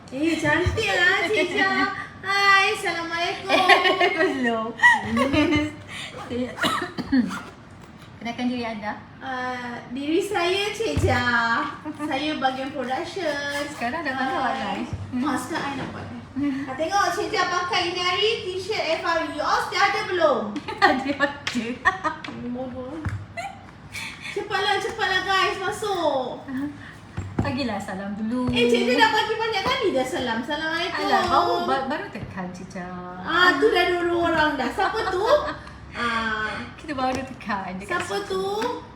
Cantik lah Cik Jah. Hai, Assalamualaikum. Belum. Kenalkan diri anda. Diri saya Cik Jah. Saya bahagian production. Sekarang dah mana awak live? Sekarang I nak buat. Tengok Cik Jah pakai ini hari t-shirt FRU. Yours dah ada belum? Ada. Bodoh. Cepatlah guys, masuk. Bagilah salam dulu. Cik Jah dah bagi banyak kali dah salam. Assalamualaikum. Alah, baru tekan Cica. Tu dah dua orang dah. Siapa tu? Kita baru tekan. Siapa tu?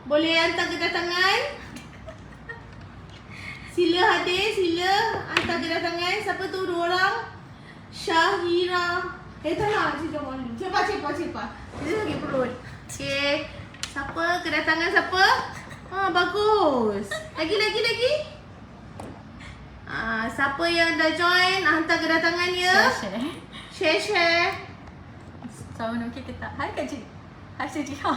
Boleh hantar kedatangan? Sila hadir, sila hantar kedatangan. Siapa tu dua orang? Syahira. Tak nak, Cik Jah malu. Cepat. Kita sakit perut. Okay. Siapa? Kedatangan siapa? Bagus. Lagi. Siapa yang dah join? Hantar kedatangan ya. Share. Sama okey ke tak? Hai Kak Cik. Hai Cik Jiha.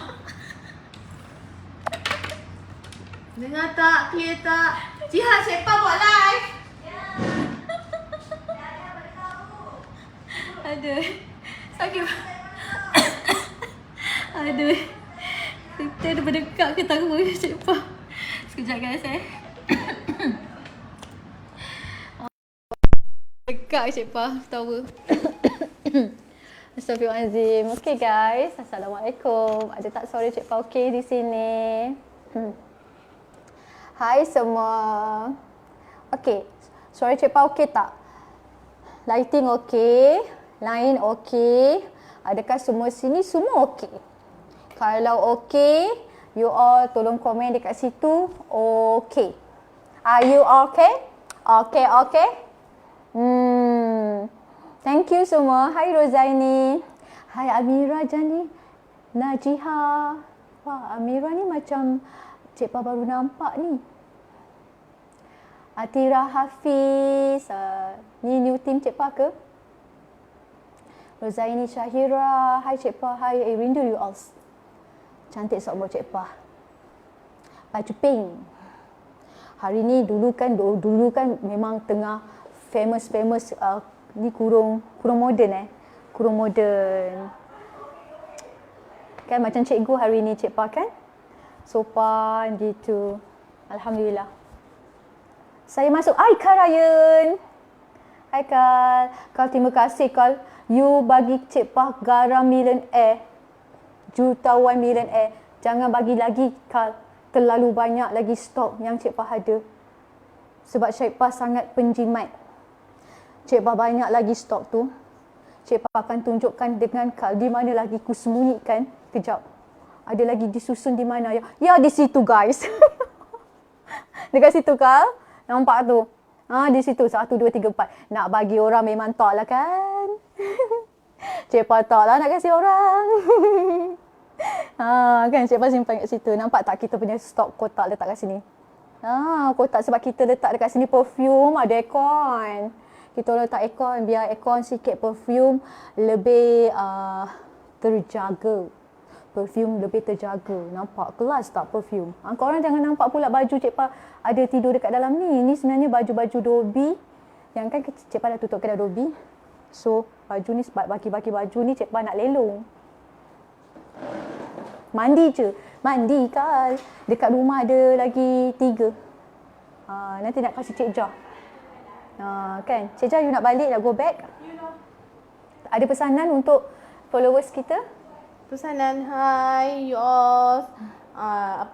Dengar tak? Clear tak? Jiha, siapa buat live? Aduh. Sakit. Aduh. Kita dah berdekat ke tak apa Cik Pa. Sekejap guys Dekat Cik Pa, tahu. Astaghfirullahalazim. Okay guys, Assalamualaikum. Ada tak suara Cik Pa okey di sini? Hai semua. Okay, suara Cik Pa okey tak? Lighting okey, line okey. Adakah semua sini semua okey? Kalau okey, you all tolong komen dekat situ. Okey. Are you okay? Okay. Thank you semua. Hai Rozaini. Hai Amira Jani. Najiha. Wah, Amira ni macam Cik Pa baru nampak ni. Atira Hafiz. Ni new team Cik Pa ke? Rozaini Syahira. Hai Cik Pa. Hai, rindu you all. Cantik sok Cik Pa. Baju pink. Hari ni dulu kan memang tengah famous ni kurung moden kurung moden. Kan macam cikgu hari ni Cik Pa kan? Sopan gitu. Alhamdulillah. Saya masuk. Hai Kak Ryan. Hai Kak. Terima kasih Kak. You bagi Cik Pa garam millionaire. Jutawan millionaire. Jangan bagi lagi Kak. Terlalu banyak lagi stok yang Cik Pa ada. Sebab Cik Pa sangat penjimat. Cik Pa banyak lagi stok tu. Cik Pa akan tunjukkan dengan Kak di mana lagi ku sembunyikan. Kejap. Ada lagi disusun di mana ya? Ya di situ guys. Dekat situ Kak. Nampak tu? Di situ 1, 2, 3, 4. Nak bagi orang memang tak lah kan. Cik Pa tak lah nak kasih orang. Kan Cik Pa simpan kat situ. Nampak tak kita punya stok kotak letak kat sini? Kotak sebab kita letak dekat sini perfume, ada aircon. Kita letak aircon biar aircon sikit perfume lebih terjaga. Perfume lebih terjaga. Nampak kelas tak perfume? Korang jangan nampak pula baju Cik Pa ada tidur dekat dalam ni. Ni sebenarnya baju-baju Dobi. Yang kan Cik Pa dah tutup kedai Dobi. So baju ni baki-baki baju ni Cik Pa nak lelong. Mandi kan. Dekat rumah ada lagi 3. Nanti nak kasih Cik Jah. Kan? Cik Jah, you nak balik, nak go back? Ada pesanan untuk followers kita? Pesanan, hai you all.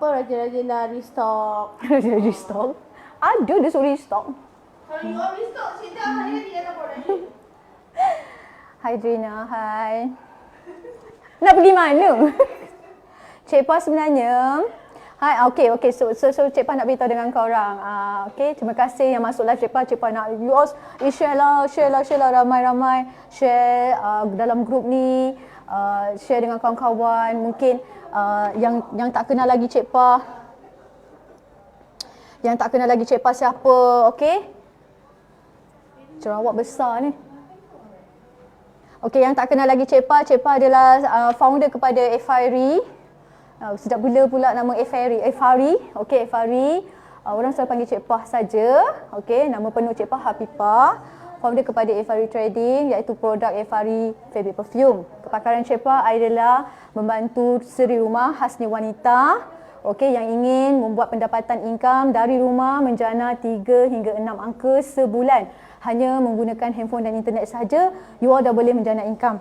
Raja-raja nak restock. Raja-raja restock? Ada, dia suruh restock. Kalau you all restock, Cik Jah hari-hari datang production. Hai Drina, hai. Nak pergi mana? Cik Pa sebenarnya, hai, okey. So Cik Pa nak beritahu dengan korang. Okey, terima kasih yang masuk live Cik Pa. Cik Pa nak you all share lah ramai-ramai. Share dalam grup ni, share dengan kawan-kawan. Mungkin yang tak kenal lagi Cik Pa. Yang tak kenal lagi Cik Pa siapa, okey? Jerawat besar ni. Okey, yang tak kenal lagi Cik Pa adalah founder kepada FRI. Sejak bila pula nama FRI? FRI, okey FRI. Orang selalu panggil Cik Pah saja. Okey, nama penuh Cik Pah Hafifah. Founder kepada Efari Trading iaitu produk Efari Fabric Perfume. Kepakaran Cik Pah adalah membantu seri rumah khasnya wanita yang ingin membuat pendapatan income dari rumah menjana 3 hingga 6 angka sebulan. Hanya menggunakan handphone dan internet saja, you all dah boleh menjana income.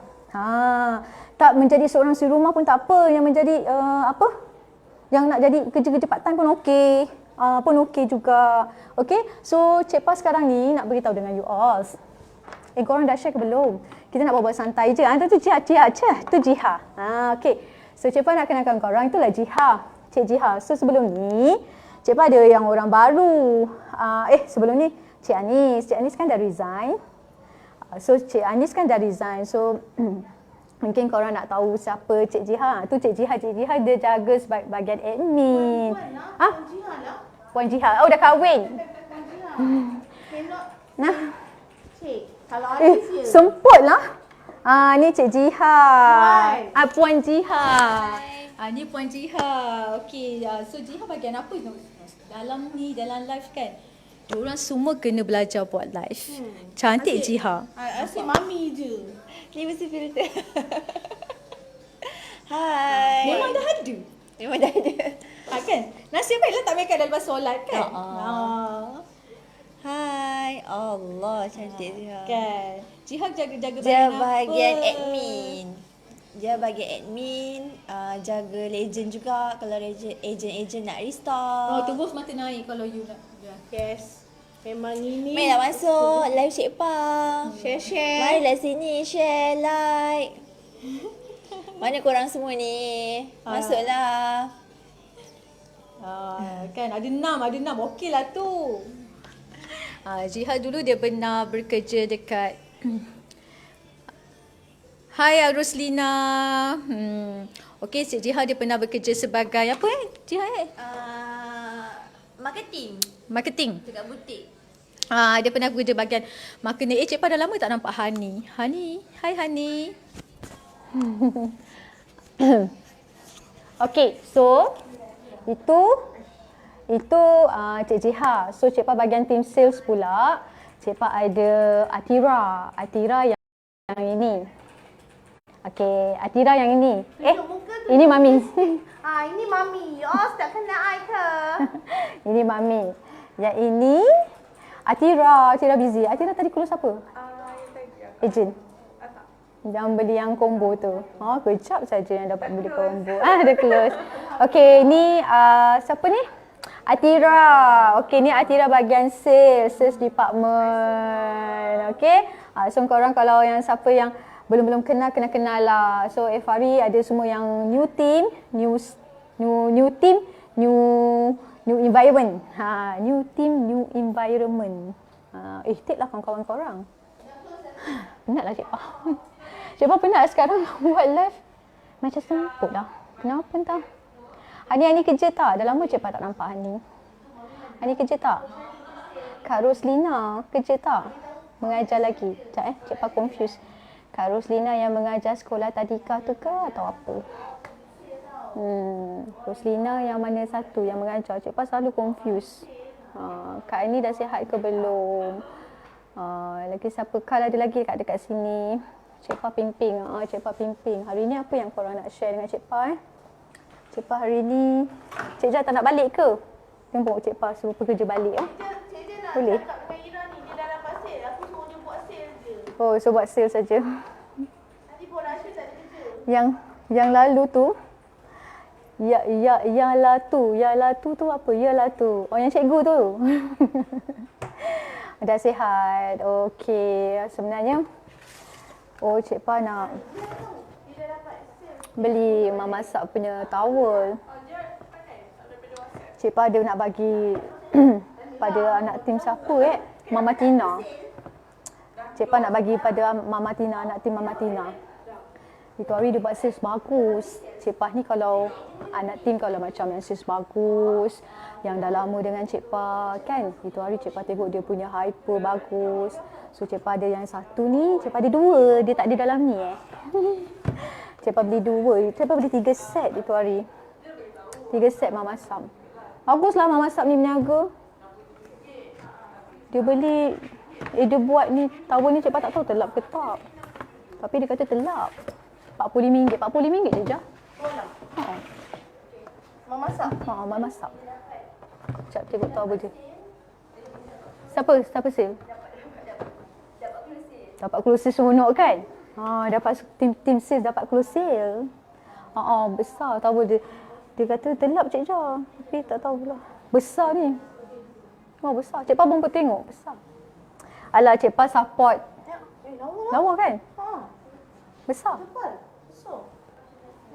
Tak menjadi seorang seri rumah pun tak apa, yang menjadi yang nak jadi kerja-kerja part time pun okey juga. Okey, so Cik Pah sekarang ni nak beritahu dengan you all. Korang dah share ke belum? Kita nak buat santai je. Tu Jiha. Tu Jiha. Okey. So Cik Pah nak kenalkan korang, itulah Jiha. Cik Jiha. So sebelum ni Cik Pah ada yang orang baru. Sebelum ni Cik Anis. Cik Anis kan dah resign. So mungkin korang nak tahu siapa Cik Jiha. Tu Cik Jiha. Cik Jiha dia jaga bahagian admin. Puan Jiha. Oh, dah kahwin. Nah. Cik, kalau Anis je. Semputlah. Ni Cik Jiha. Puan Jiha. Ni Puan Jiha. Okey, so Jiha bahagian apa dalam live kan? Diorang semua kena belajar buat live. Cantik Jiha. Asyik mami je. Ni mesti filter. Hai. Memang dah ada. Kan? Nasib baiklah tak make up dah lepas solat kan? Hai. Allah, cantik dia. Kan? Jiha jaga Dia bahagian bahagian apa? admin. Dia bahagian admin, jaga legend juga kalau agent nak restock. Terus mata naik kalau you nak. Yes. Memang ini. Marilah masuk live Cik Pah. Share. Marilah sini share, like. Mana korang semua ni? Masuklah. Kan ada 6. Okeylah tu. Jiha dulu dia pernah bekerja dekat Hai Roslina. Okey, Cik Jiha dia pernah bekerja sebagai apa Jiha Marketing. Dekat butik. Dia pernah bekerja bahagian marketing. Cik Pah dah lama tak nampak Hani. Hai Hani. Okey, so itu Cik Jiha. So Cik Pah bahagian team sales pula. Cik Pah ada Atira yang ini. Okey, Atira yang ini. Ini Mami. Ini Mami. Tak kenal I ke? Ini Mami. Yang ini Atira busy. Atira tadi close apa? Agent. Yang beli yang combo tu. Kejap saja yang dapat beli combo. Dah close. Okey, ni siapa ni? Atira. Okey, ni Atira bahagian sales department. Okey. So korang kalau yang siapa yang belum kena lah. So Efari ada semua yang new team, new environment. New team, new environment. Take lah kawan-kawan korang. Penatlah Cik Pah. Cik Pah penat sekarang buat live. Macam semput lah. Kenapa entah. Hani kerja tak? Dah lama Cik Pah tak nampak Hani. Hani kerja tak? Kak Roslina kerja tak? Mengajar lagi? Sekejap Cik Pah confused. Kak Roslina yang mengajar sekolah tadika tu ke atau apa? Roslina yang mana satu yang mengajar? Cik Pah selalu confused. Kak ni dah sihat ke belum? Lagi siapa? Kak ada lagi dekat sini. Cik Pah pimping. Cik Pah pimping. Hari ni apa yang korang nak share dengan Cik Pah Cik Pah hari ni, Cik Jah tak nak balik ke? Tengok Cik Pah suruh pekerja balik. Cik Je nak boleh. cakap dengan Ira ni, dia dah dapat sale. Aku suruh dia buat sale je. So buat sale saja. Nanti buat Rasha tak ada kerja. Yang lalu tu, Yalah tu apa? Yalah tu. Yang cikgu tu. Dah sihat. Okey. Sebenarnya, Cik Pah nak beli Mak Masak punya towel. Cik Pah dia nak bagi pada anak tim siapa Mama Tina. Cik Pah nak bagi pada Mama Tina, anak tim Mama Tina. Itu hari dia buat sales bagus. Cik Pah ni kalau anak tim kalau macam yang sales bagus, yang dah lama dengan Cik Pah kan. Itu hari Cik Pah tengok dia punya hyper bagus. So Cik Pah ada yang satu ni, Cik Pah ada dua. Dia tak ada dalam ni Cik Pah beli dua. Cik Pah beli 3 set itu hari. 3 set Mama Sam. Baguslah Mama Sab ni berniaga. Dia beli, dia buat ni, towel ni Cik Pah tak tahu telap ke tak. Tapi dia kata telap. RM45. RM45 je je. Ha. Mama masak. Ha, Mama Sab. Sekejap tengok towel dia. Siapa sale? Dapat close sale seronok kan? Ha, dapat tim sales dapat close sale. Besar towel dia. Dia kata telap Cik Jah. Tapi tak tahu pula. Besar ni. Oh, besar. Cik Pah pun tengok. Besar. Alah, Cik Pah support. Lawa kan? Ha. Besar. Tebal. So.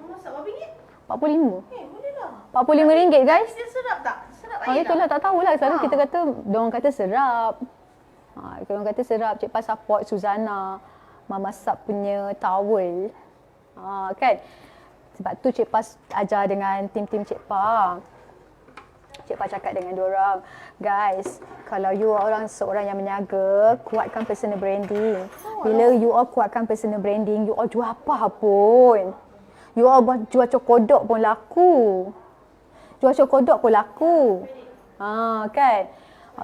Mama masak berapa ringgit? RM45. Boleh lah. RM45 guys. Dia sedap tak? Sedap air tak? Itulah tak tahulah. Selalu kita kata, diorang kata serap. Diorang kata serap. Cik Pah support Suzana. Mama Sab punya towel. Kan? Sebab tu Cik Pah ajar dengan tim-tim Cik Pah. Cik Pah cakap dengan diorang, guys, kalau you orang seorang yang berniaga, kuatkan personal branding. Bila you all kuatkan personal branding, you all jual apa pun. You all jual cokodok pun laku. Jual cokodok pun laku. Kan?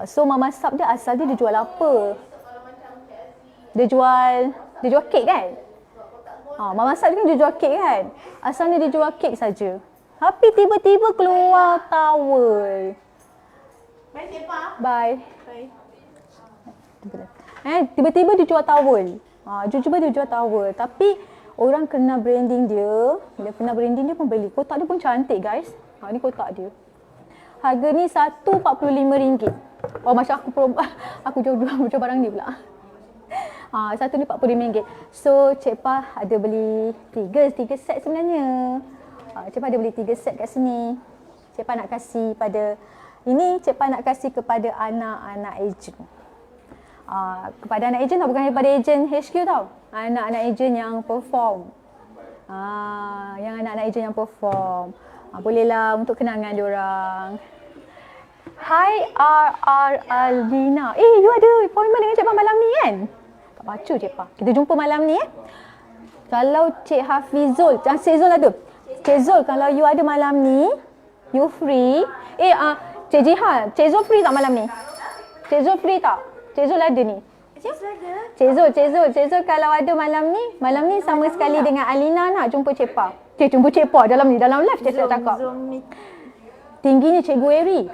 So Mama Sab dia asal dia jual apa? Dia jual kek kan? Mama Sab kan dia jual kek kan? Asalnya dia jual kek saja. Tapi tiba-tiba keluar towel. Bye, Cik Pah. Bye. Bye. Tiba-tiba dia jual towel. Tiba-tiba dia jual towel. Tapi orang kenal branding dia. Bila kenal branding dia pun beli. Kotak dia pun cantik guys. Ni kotak dia. Harga ni RM145. Oh, macam aku jual barang ni pula. Satu ni RM45. So, Cik Pah ada beli 3 set sebenarnya. Cik Pah ada beli 3 set kat sini. Cik Pah nak kasih pada, ini Cik Pah nak kasih kepada anak-anak ejen. Kepada anak ejen tau, bukan kepada ejen HQ tau. Anak-anak ejen yang perform. Yang anak-anak ejen yang perform. Bolehlah untuk kenangan diorang. Hai RR Alvina. You ada appointment dengan Cik Pah malam ni kan? Tak baca Cik Pah. Kita jumpa malam ni Kalau Cik Hafizul, Cik Zul ada. Cik Zul, kalau you ada malam ni, you free. Cik Jihan, Cik Zul free tak malam ni? Cik Zul free tak? Cik Zul ada ni. Cik Zul kalau ada malam ni sama sekali dengan Alina nak jumpa Cik Pah. Jumpa Cik Pah dalam live Cik Zul cakap. Tingginya Cikgu Eri.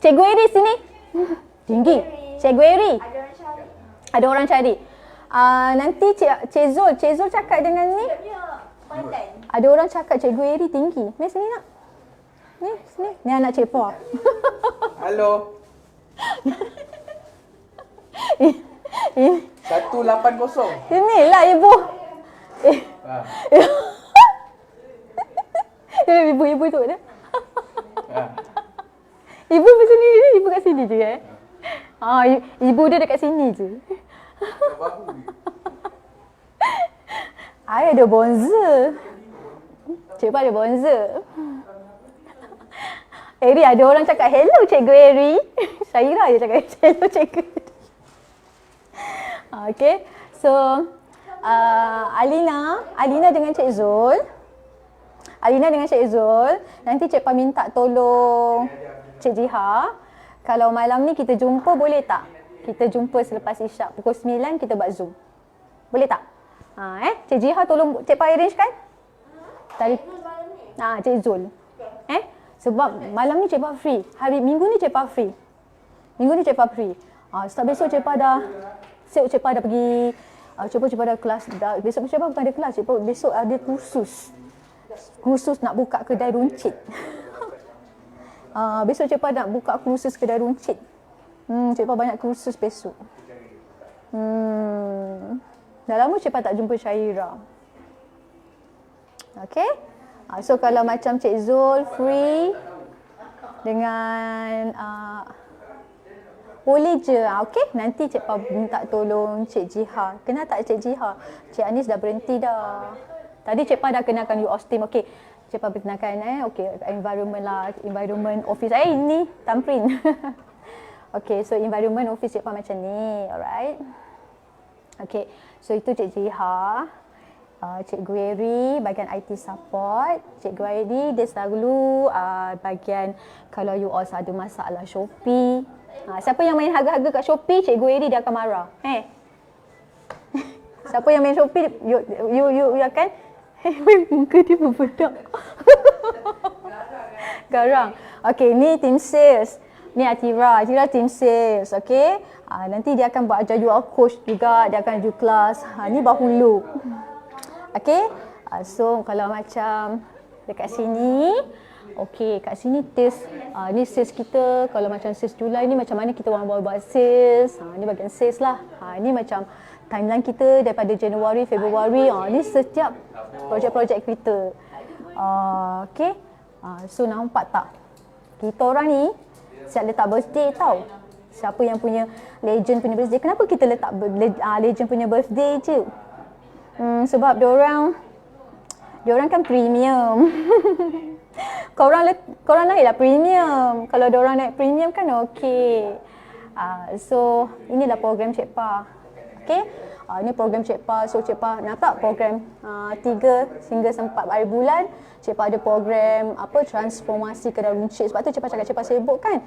Cikgu Eri sini. Tinggi. Cikgu Eri. Ada orang cari. Nanti Cik Zul cakap dengan ni. Ada orang cakap Cikgu Eri tinggi. Ni sini nak. Ni sini. Ni anak Cik Pah. Halo. 180. Inilah ibu. Ibu tu ada. Ibu macam ni, ibu kat sini je ibu dia dekat sini je. I ada bonza. Cik Pah ada bonza. Eri, ada orang cakap hello Cikgu Eri. Syairah je cakap hello Cikgu Eri. Okay, so Alina dengan Cik Zul. Nanti Cik Pah minta tolong Cik Jiha. Kalau malam ni kita jumpa boleh tak? Kita jumpa selepas isyak pukul 9 kita buat Zoom. Boleh tak? Cik Jiha tolong Cik Pah arrange kan? Cik Zul. Sebab malam ni Cik Pah free. Hari Minggu ni Cik Pah free. Sebab besok Cik Pah dah pergi, Cik Pah dah kelas. Besok Cik Pah bukan ada kelas, Cik Pah besok ada kursus nak buka kedai runcit. Besok Cik Pah nak buka kursus kedai runcit. Cik Pah banyak kursus besok. Dah lama Cik Pah tak jumpa Syairah. Okay. So kalau macam Cik Zul free dengan boleh je. Okay. Nanti Cik Pah minta tolong Cik Jiha. Kenal tak Cik Jiha? Cik Anis dah berhenti dah. Tadi Cik Pah dah kenalkan you Austin. Okay. Cik Pah kenalkan okay, environment office. Ini thumbprint. Okay, so environment office Cik Pah macam ni. Alright. Okay, so itu Cik Jiha. Cikgu Eri bahagian IT support. Cikgu Eri dia selalu bahagian kalau you all ada masalah Shopee. Siapa yang main harga-harga kat Shopee, Cikgu Eri dia akan marah. Siapa yang main Shopee, you akan muka dia berbedak. Garang. Okey, ni team sales. Ni Atira team sales. Okey. Nanti dia akan buat ajar you all coach juga, dia akan ajar kelas. Ni bahulu. Okey. So kalau macam dekat sini, okey, kat sini test ni sales kita. Kalau macam sales Julai ni macam mana kita orang buat sales. Ni bahagian sales lah. Ni macam timeline kita daripada Januari, Februari. Ni setiap projek-projek kita. Okey. So nampak tak? Kita orang ni siap letak birthday tau. Siapa yang punya legend punya birthday. Kenapa kita letak legend punya birthday je? Sebab diorang kan premium. korang naiklah premium. Kalau diorang naik premium kan okey. So inilah program Cik Pa. Okey. Ini program Cik Pa. So Cik Pa nampak program 3 hingga 4 hari bulan. Cik Pa ada program transformasi kedai runcit. Sebab tu Cik Pa cakap Cik Pa sibuk kan.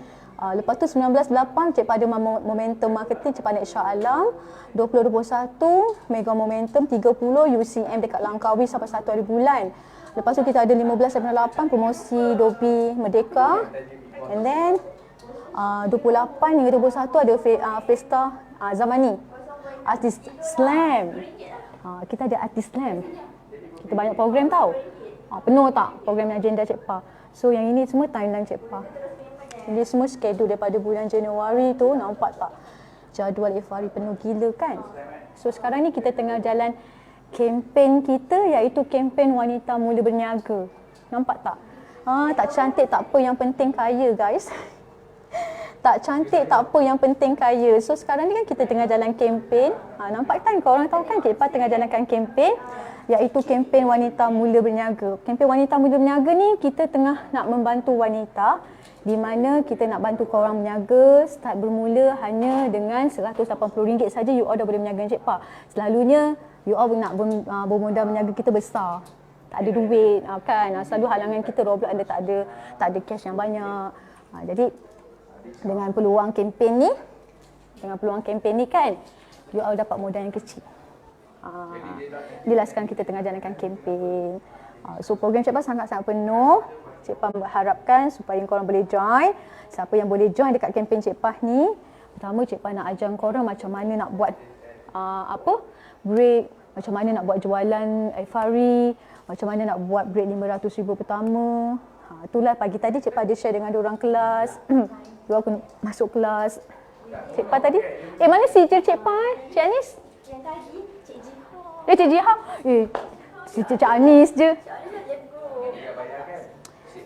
Lepas tu 19/8 Cik Pa ada momentum marketing Cik Pa naik Shah Alam. 2021 mega momentum 30 UCM dekat Langkawi sampai 1 hari bulan. Lepas tu kita ada 15/8 promosi Dobi Merdeka. And then 28 hingga 21 ada Festa Zamani. Artis Slam. Kita ada Artis Slam. Kita banyak program tau. Penuh tak program agenda Cik Pa. So yang ini semua timeline Cik Pa. Ini semua schedule daripada bulan Januari tu. Nampak tak? Jadual Ifari penuh gila kan? So sekarang ni kita tengah jalan kempen kita, iaitu kempen wanita mula berniaga. Nampak tak? Tak cantik tak apa, yang penting kaya guys. Tak cantik tak apa, yang penting kaya. So sekarang ni kan kita tengah jalan kempen. Nampak kan? Korang tahu kan Cik Pa tengah jalankan kempen, iaitu kempen wanita mula berniaga. Kempen wanita mula berniaga ni kita tengah nak membantu wanita, di mana kita nak bantu korang berniaga. Start bermula hanya dengan RM180 saja, you all dah boleh berniaga dengan Cik Pa. Selalunya you all nak bermodal berniaga kita besar, tak ada duit kan. Selalu halangan kita Roblox tak ada cash yang banyak. Jadi dengan peluang kempen ni kan, you all dapat modal yang kecil. Inilah sekarang kita tengah jalankan kempen. So program Cik Pa sangat-sangat penuh. Cik Pa mengharapkan supaya korang boleh join. Siapa yang boleh join dekat kempen Cik Pa ni, pertama Cik Pa nak ajar korang macam mana nak buat break, macam mana nak buat jualan Ifari, macam mana nak buat break RM500,000 pertama. Itulah pagi tadi Cik Pa ada share dengan diorang kelas. Diorang pun masuk kelas. Cik Pa tadi, mana si Cik Pa Cik Anis? Yang tadi, Cik Jiha. Cik Jiha? Si Cik Anis je.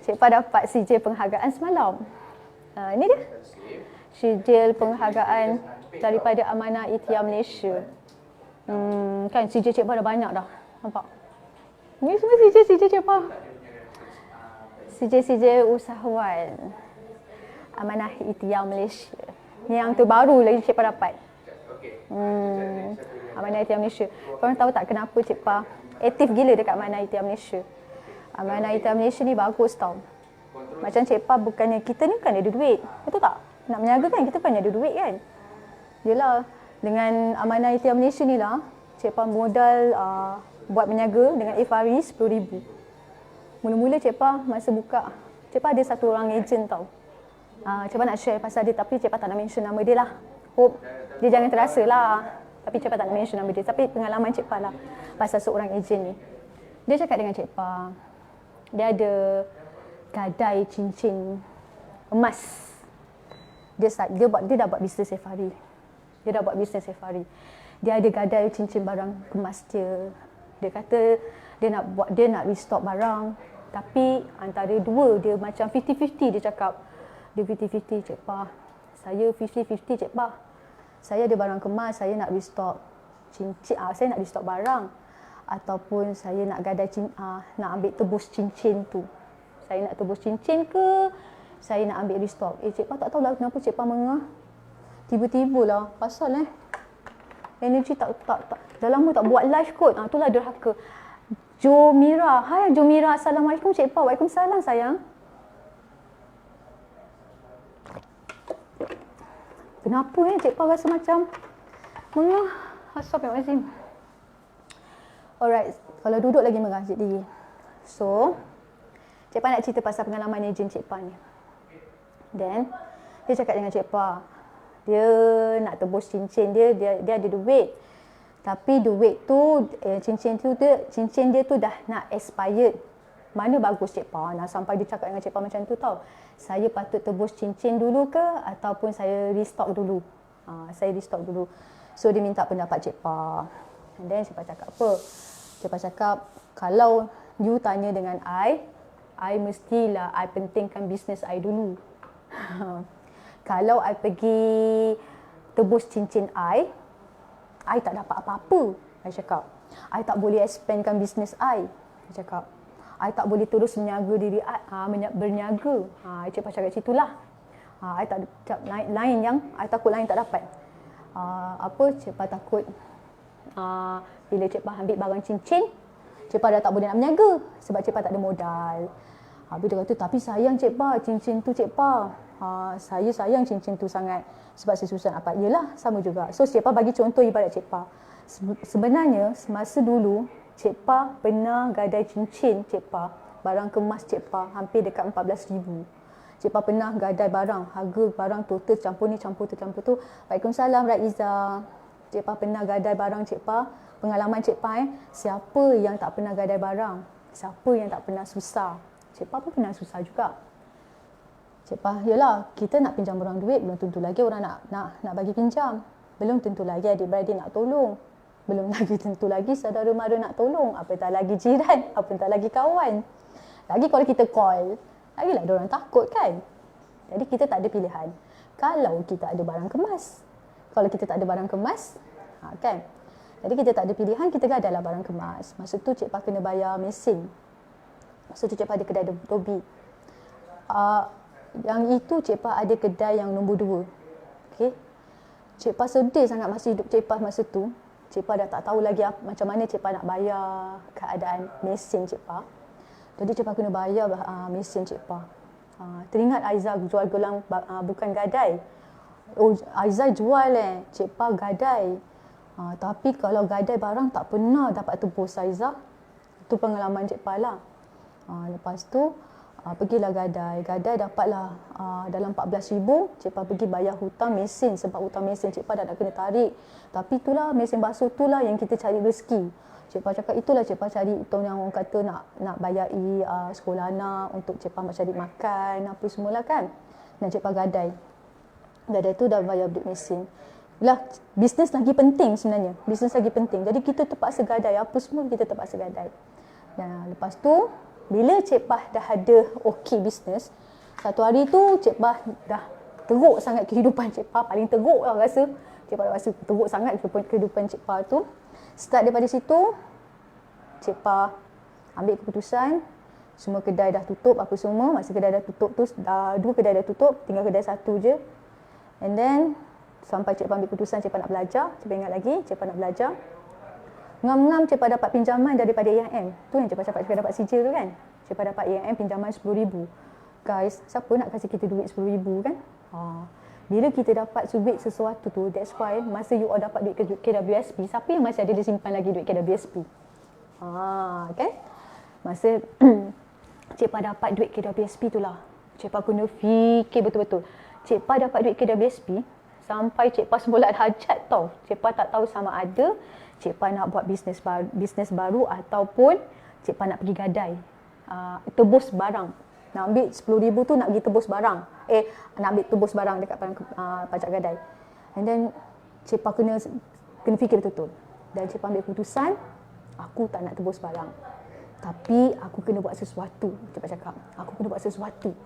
Cik Pa dapat CJ penghargaan semalam. Ini dia. CJ penghargaan daripada Amanah Ikhtiar Malaysia. Kan CJ Cik Pa dah banyak dah. Nampak? Ni semua CJ Cik Pa. CJ usahawan Amanah Ikhtiar Malaysia. Ni yang terbaru lagi Cik Pa dapat. Amanah Ikhtiar Malaysia. Korang tahu tak kenapa Cik Pa aktif gila dekat Amanah Ikhtiar Malaysia? Amanah Ikhtiar Malaysia ni bagus tau. Macam Cik Pa bukannya, kita ni bukan ada duit. Betul tak? Nak berniaga kan kita bukannya ada duit kan? Yelah, dengan Amanah Ikhtiar Malaysia ni lah, Cik Pa modal buat berniaga dengan Ifari RM10,000. Mula-mula Cik Pa masa buka, Cik Pa ada satu orang ejen tau. Cik Pa nak share pasal dia, tapi Cik Pa tak nak mention nama dia lah. Hope dia jangan terasa lah. Tapi Cik Pa tak nak mention nama dia. Tapi pengalaman Cik Pa lah pasal seorang ejen ni. Dia cakap dengan Cik Pa, dia ada gadai cincin emas. Dia dah buat bisnes Ifari. Dia ada gadai cincin barang kemas dia. Dia kata dia nak restock barang, tapi antara dua dia macam 50-50. Dia cakap dia 50-50. Cik Pa, saya 50-50 Cik Pa. Saya ada barang kemas, saya nak restock cincin, saya nak restock barang, ataupun saya nak gadai nak ambil tebus cincin tu. Saya nak tebus cincin ke saya nak ambil restock? Cik Pa tak tahulah kenapa Cik Pa mengah. Tiba-tiba lah pasal energy tak dah lama tak buat live kot. Itulah derhaka. Jomira. Hai Jomira. Assalamualaikum Cik Pa. Waalaikumsalam sayang. Kenapa Cik Pa rasa macam mengah? Astagfirullahalazim. Alright. Kalau duduk lagi merah Cik Diri. So, Cik Pa nak cerita pasal pengalaman ejen Cik Pa ni. Then, dia cakap dengan Cik Pa, dia nak tebus cincin dia ada duit. Tapi duit tu, cincin dia tu dah nak expired. Mana bagus Cik Pa? Nah, sampai dia cakap dengan Cik Pa macam tu tau. Saya patut tebus cincin dulu ke ataupun saya restock dulu? Saya restock dulu. So dia minta pendapat Cik Pa. And then Cik Pa cakap apa? Cik Pa cakap, kalau you tanya dengan I mestilah I pentingkan bisnes I dulu. Kalau I pergi tebus cincin I tak dapat apa-apa. I cakap, I tak boleh expandkan bisnes I. I cakap, I tak boleh terus menjaga diri I, berniaga. Cik Pa cakap macam itulah. I tak lain yang I takut lain tak dapat. Cik Pa takut bila Cik Pa ambil barang cincin, Cik Pa dah tak boleh nak berniaga sebab Cik Pa tak ada modal. Habis dia kata, tapi sayang Cik Pa, cincin tu Cik Pa. Saya sayang cincin tu sangat sebab saya susah nak dapat. Yelah, sama juga. So Cik Pa bagi contoh ibarat Cik Pa. Sebenarnya semasa dulu Cik Pa pernah gadai cincin Cik Pa, barang kemas Cik Pa hampir dekat 14,000. Cik Pa pernah gadai barang, harga barang total campur ni campur tu. Waalaikumsalam Raiza. Cik Pa pernah gadai barang Cik Pa. Pengalaman Cik Pa siapa yang tak pernah gadai barang? Siapa yang tak pernah susah? Cik Pa pun pernah susah juga. Cik Pa, yelah, kita nak pinjam orang duit, belum tentu lagi orang nak bagi pinjam. Belum tentu lagi adik-beradik nak tolong. Belum lagi tentu lagi saudara mara nak tolong. Apatah lagi jiran, apatah lagi kawan. Lagi kalau kita call, lagilah diorang takut kan. Jadi kita tak ada pilihan. Kalau kita ada barang kemas. Kalau kita tak ada barang kemas, kan. Jadi kita tak ada pilihan, kita gadailah barang kemas. Masa tu Cik Pa kena bayar mesin. Masa tu Cik Pa ada kedai Dobi. Yang itu Cik Pa ada kedai yang nombor 2. Okey. Cik Pa sedih sangat masa hidup Cik Pa masa tu. Cik Pa dah tak tahu lagi macam mana Cik Pa nak bayar keadaan mesin Cik Pa. Jadi Cik Pa kena bayar mesin Cik Pa. Teringat Aiza jual gelang bukan gadai. Oh, Aiza jual Cik Pa gadai. Tapi kalau gadai barang tak pernah dapat tebus Aiza. Itu pengalaman Cik Pa lah. Lepas tu pergilah gadai. Gadai dapatlah dalam 14,000. Cik Pa pergi bayar hutang mesin. Sebab hutang mesin Cik Pa dah nak kena tarik. Tapi itulah mesin basuh itulah yang kita cari rezeki. Cik Pa cakap itulah Cik Pa cari itu yang orang kata nak bayari sekolah anak, untuk Cik Pa cari makan apa semualah kan. Dan Cik Pa gadai. Gadai tu dah bayar duit mesin. Lah, bisnes lagi penting sebenarnya. Bisnes lagi penting. Jadi kita terpaksa gadai. Apa semua kita terpaksa gadai. Dan lepas tu, bila Cik Pa dah ada okey bisnes, satu hari tu Cik Pa dah teruk sangat kehidupan Cik Pa. Paling teruk lah rasa. Cik Pa dah rasa teruk sangat kehidupan Cik Pa tu. Start daripada situ, Cik Pa ambil keputusan. Semua kedai dah tutup apa semua. Masa kedai dah tutup tu, 2 kedai dah tutup. Tinggal kedai 1 je. And then, sampai Cik Pa ambil keputusan Cik Pa nak belajar. Cik Pa ingat lagi, Cik Pa nak belajar. Ngam-ngam Cik Pa dapat pinjaman daripada AIM. Tu yang Cik Pa cakap Cik Pa dapat sijil tu kan. Cik Pa dapat AIM pinjaman 10,000. Guys, siapa nak kasih kita duit 10,000 kan? Bila kita dapat duit sesuatu tu, that's why masa you all dapat duit KWSP, siapa yang masih ada disimpan lagi duit KWSP? Kan? Masa Cik Pa dapat duit KWSP tu lah, Cik Pa kena fikir betul-betul. Cik Pa dapat duit KWSP sampai Cik Pa semula hajat tau. Cik Pa tak tahu sama ada Cik Pa nak buat bisnes baru ataupun Cik Pa nak pergi gadai. Tebus barang. Nak ambil 10,000 tu nak pergi tebus barang. Nak ambil tebus barang dekat pajak gadai. And then Cik Pa kena fikir betul-betul. Dan Cik Pa ambil keputusan, aku tak nak tebus barang. Tapi aku kena buat sesuatu. Cik Pa cakap, aku kena buat sesuatu.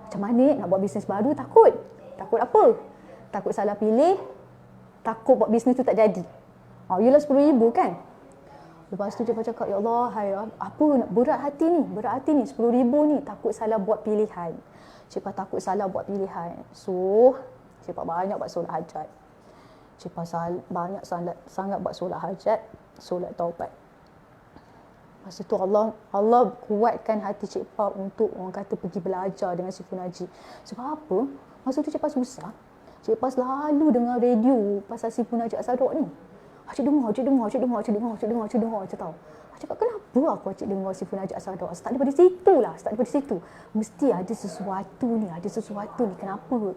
Macam mana nak buat bisnes baru? Takut. Takut apa? Takut salah pilih. Takut buat bisnes tu tak jadi. Yelah 10,000 kan? Lepas tu Cik Pa cakap, ya Allah, apa berat hati ni? Berat hati ni, 10,000 ni. Takut salah buat pilihan. Cik Pa takut salah buat pilihan. So, Cik Pa banyak buat solat hajat. Cik Pa banyak sangat buat solat hajat, solat taubat. Masa tu Allah kuatkan hati Cik Pa untuk orang kata pergi belajar dengan si Punaji. Sebab apa? Masa tu Cik Pa susah. Cik Pa selalu dengar radio pasal si Punaji Asadok ni. Cik dengar macam tahu. Cakap kenapa aku dengar si Punaji Asadok? Start daripada situ. Mesti ada sesuatu ni. Kenapa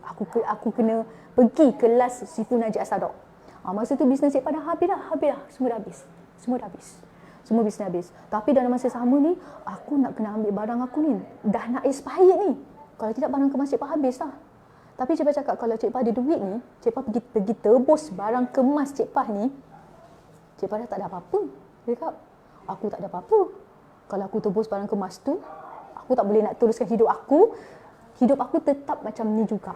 aku kena pergi kelas si Punaji Asadok? Masa tu bisnes Cik Pa dah habis dah. Semua dah habis. Semua bisnes habis. Tapi dalam masa sama ni, aku nak kena ambil barang aku ni. Dah nak expired ni. Kalau tidak barang kemas Cik Pa habis lah. Tapi Cik Pa cakap kalau Cik Pa ada duit ni, Cik Pa pergi tebus barang kemas Cik Pa ni, Cik Pa dah tak ada apa-apa. Dia cakap, aku tak ada apa-apa. Kalau aku tebus barang kemas tu, aku tak boleh nak teruskan hidup aku. Hidup aku tetap macam ni juga.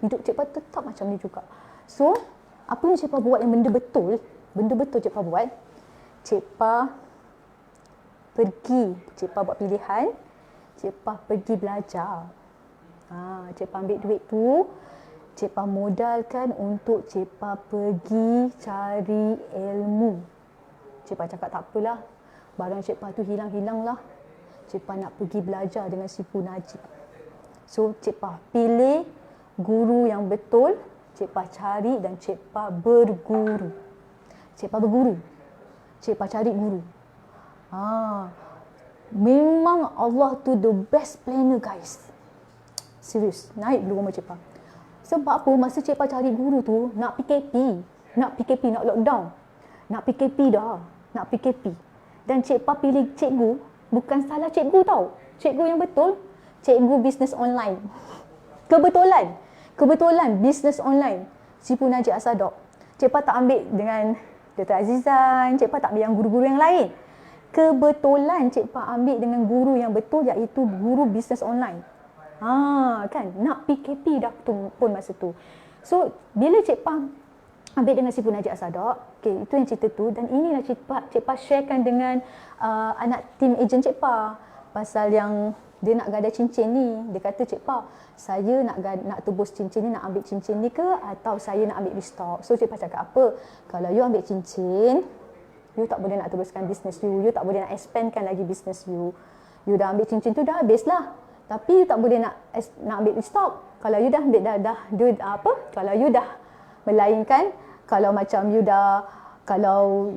Hidup Cik Pa tetap macam ni juga. So, apa yang Cik Pa buat yang benda betul Cik Pa buat, Cik Pa buat pilihan, Cik Pa pergi belajar. Cik Pa ambil duit tu, Cik Pa modalkan untuk Cik Pa pergi cari ilmu. Cik Pa cakap tak apalah, barang Cik Pa tu hilang-hilang lah. Cik Pa nak pergi belajar dengan si Punaji. So Cik Pa pilih guru yang betul, Cik Pa cari dan Cik Pa berguru. Cik Pa cari guru. Memang Allah tu the best planner guys. Serius, naik dulu rumah Cik Pa. Sebab apa? Masa Cik Pa cari guru tu, nak PKP, nak lockdown. Nak PKP. Dan Cik Pa pilih cikgu, bukan salah cikgu tau. Cikgu yang betul, cikgu bisnes online. Kebetulan bisnes online. Si Punaji Asadok. Cik Pa tak ambil dengan Dr. Azizan, Cik Pa tak ambil yang guru-guru yang lain. Kebetulan Cik Pa ambil dengan guru yang betul, iaitu guru bisnes online. Kan, nak PKP dah pun masa tu. So, bila Cik Pa ambil dengan si Punaji Asadok, itu yang cerita tu. Dan inilah Cik Pa sharekan dengan anak tim ejen Cik Pa. Pasal yang dia nak gadai cincin ni. Dia kata, Cik Pa, saya nak tebus cincin ni, nak ambil cincin ni ke atau saya nak ambil restock? So Cik Pa cakap apa? Kalau you ambil cincin, you tak boleh nak teruskan bisnes you. You tak boleh nak expandkan lagi bisnes you. You dah ambil cincin tu dah habis lah. Tapi you tak boleh nak ambil restock. Kalau you dah ambil kalau you dah melainkan, kalau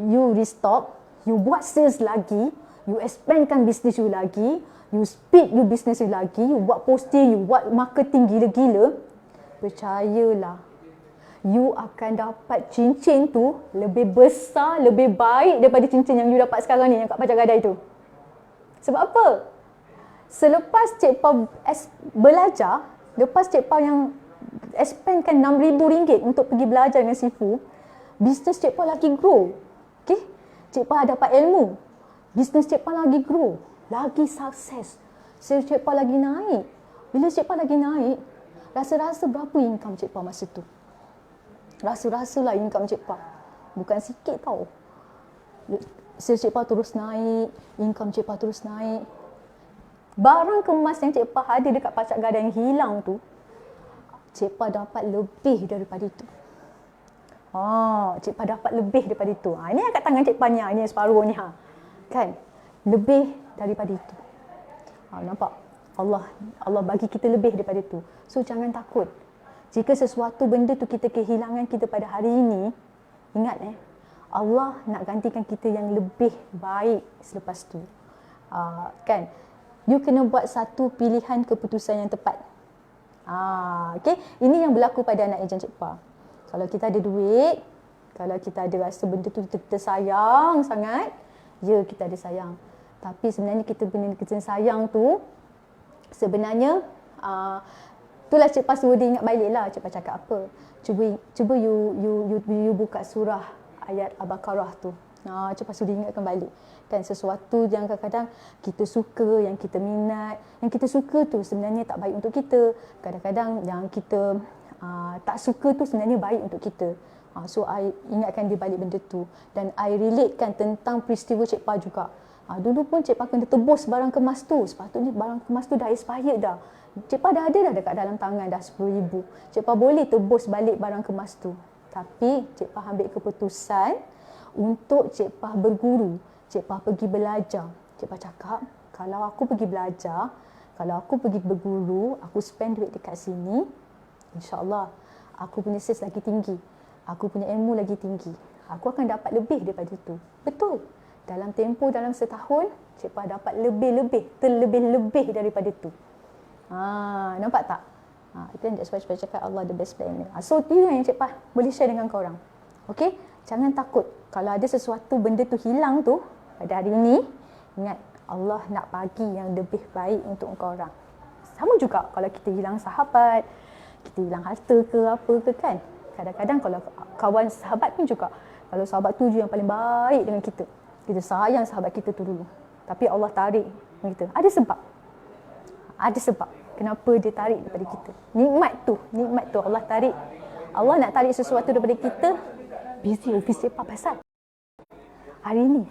you restock, you buat sales lagi, you expandkan bisnes you lagi, you speed you bisnes you lagi, you buat posting, you buat marketing gila-gila, percayalah, you akan dapat cincin tu lebih besar, lebih baik daripada cincin yang you dapat sekarang ni, yang kat Pajak Gadai tu. Sebab apa? Selepas Cik Pa belajar, lepas Cik Pa yang expandkan RM6,000 untuk pergi belajar dengan Sifu, bisnes Cik Pa lagi grow. Okay? Cik Pa dapat ilmu. Bisnes Cik Pa lagi grow. Lagi sukses. Sales Cik Pa lagi naik. Bila Cik Pa lagi naik, rasa-rasa berapa income Cik Pa masa tu? Rasa-rasalah income Cik Pa. Bukan sikit tau. Sales Cik Pa terus naik. Income Cik Pa terus naik. Barang kemas yang Cik Pa ada dekat Pajak Gadai yang hilang tu, Cik Pa dapat lebih daripada itu. Cik Pa dapat lebih daripada itu. Ini yang kat tangan Cik Pa ni, ini separuh ni. Kan? Lebih daripada itu. Nampak? Allah bagi kita lebih daripada itu. So jangan takut. Jika sesuatu benda tu kita kehilangan kita pada hari ini, ingat Allah nak gantikan kita yang lebih baik selepas tu. Kan? You kena buat satu pilihan keputusan yang tepat. Okay? Ini yang berlaku pada anak ejen Cik Pa. Kalau kita ada duit, kalau kita ada rasa benda tu kita sayang sangat, ya kita ada sayang. Tapi sebenarnya kita sayang tu, sebenarnya itulah Cik Pa suruh dia ingat balik lah. Cik Pa cakap apa? Cuba you buka surah ayat Al-Baqarah tu. Cik Pa suruh dia ingatkan balik. Kan sesuatu yang kadang-kadang kita suka, yang kita minat, yang kita suka tu sebenarnya tak baik untuk kita. Kadang-kadang yang kita tak suka tu sebenarnya baik untuk kita. So I ingatkan dia balik benda tu. Dan I relatekan tentang peristiwa Cik Pa juga. Dulu pun Cik Pa kena tebus barang kemas tu. Sepatutnya barang kemas tu dah expired dah. Cik Pa dah ada dah dekat dalam tangan dah RM10,000. Cik Pa boleh tebus balik barang kemas tu. Tapi Cik Pa ambil keputusan untuk Cik Pa berguru. Cik Pah pergi belajar. Cik Pah cakap, kalau aku pergi belajar, kalau aku pergi berguru, aku spend duit dekat sini, insya-Allah aku punya sales lagi tinggi. Aku punya ilmu lagi tinggi. Aku akan dapat lebih daripada itu. Betul. Dalam tempoh dalam setahun, Cik Pah dapat terlebih-lebih daripada itu. Nampak tak? Itu yang Cik Pah cakap Allah the best planner. So, itu yang Cik Pah boleh share dengan korang. Okey? Jangan takut. Kalau ada sesuatu benda tu hilang tu, pada hari ini, ingat Allah nak bagi yang lebih baik untuk korang. Sama juga kalau kita hilang sahabat, kita hilang harta ke apa ke kan. Kadang-kadang kalau kawan sahabat pun juga, kalau sahabat tu je yang paling baik dengan kita, kita sayang sahabat kita tu dulu. Tapi Allah tarik kita. Ada sebab. Ada sebab kenapa dia tarik daripada kita. Nikmat tu Allah tarik. Allah nak tarik sesuatu daripada kita. Busy office Cik Pah pasal hari ni.